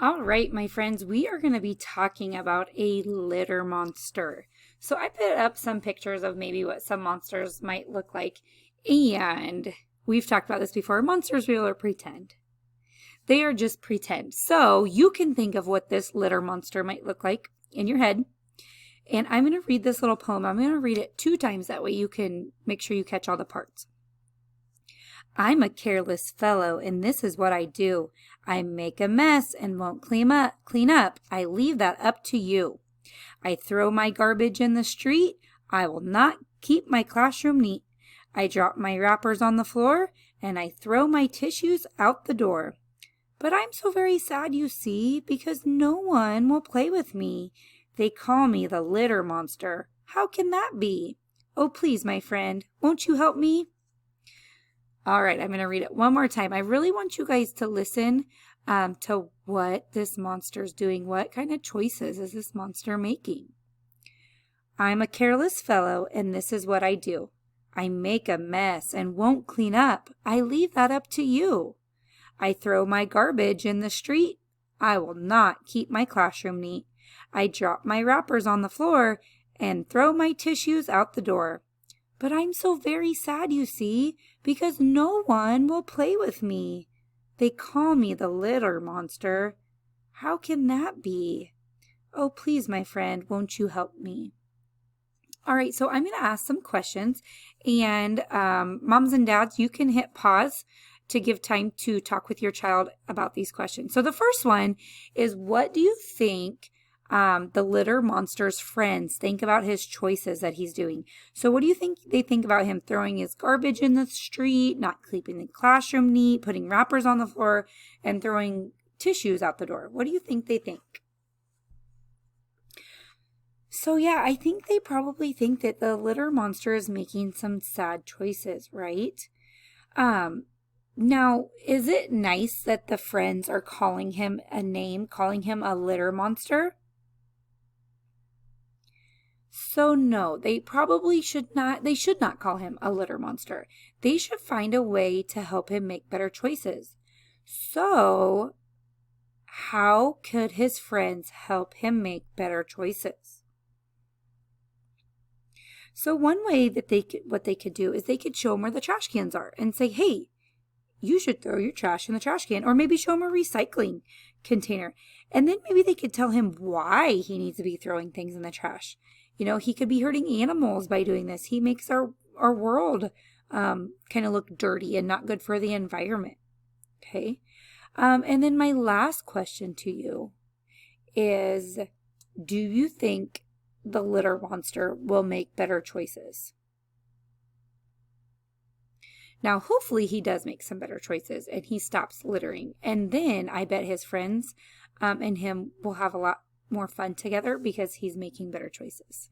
All right, my friends, we are going to be talking about a litter monster. So I put up some pictures of maybe what some monsters might look like. And we've talked about this before. Monsters real or pretend? They are just pretend. So you can think of what this litter monster might look like in your head. And I'm going to read this little poem. I'm going to read it 2 times. That way you can make sure you catch all the parts. I'm a careless fellow, and this is what I do. I make a mess and won't clean up. I leave that up to you. I throw my garbage in the street. I will not keep my classroom neat. I drop my wrappers on the floor, and I throw my tissues out the door. But I'm so very sad, you see, because no one will play with me. They call me the litter monster. How can that be? Oh, please, my friend, won't you help me? All right, I'm going to read it one more time. I really want you guys to listen to what this monster is doing. What kind of choices is this monster making? I'm a careless fellow, and this is what I do. I make a mess and won't clean up. I leave that up to you. I throw my garbage in the street. I will not keep my classroom neat. I drop my wrappers on the floor and throw my tissues out the door. But I'm so very sad, you see, because no one will play with me. They call me the litter monster. How can that be? Oh, please, my friend, won't you help me? All right, so I'm going to ask some questions, and moms and dads, you can hit pause to give time to talk with your child about these questions. So the first one is, what do you think the litter monster's friends think about his choices that he's doing? So what do you think they think about him throwing his garbage in the street, not keeping the classroom neat, putting wrappers on the floor, and throwing tissues out the door? What do you think they think? So yeah, I think they probably think that the litter monster is making some sad choices, right? Now, is it nice that the friends are calling him a name, calling him a litter monster? So no, they probably should not call him a litter monster. They should find a way to help him make better choices. So, how could his friends help him make better choices? So one way that what they could do is they could show him where the trash cans are and say, hey, you should throw your trash in the trash can, or maybe show him a recycling container. And then maybe they could tell him why he needs to be throwing things in the trash. You know, he could be hurting animals by doing this. He makes our world kind of look dirty and not good for the environment. Okay. And then my last question to you is, do you think the litter monster will make better choices? Now, hopefully he does make some better choices and he stops littering. And then I bet his friends and him will have a lot more fun together because he's making better choices.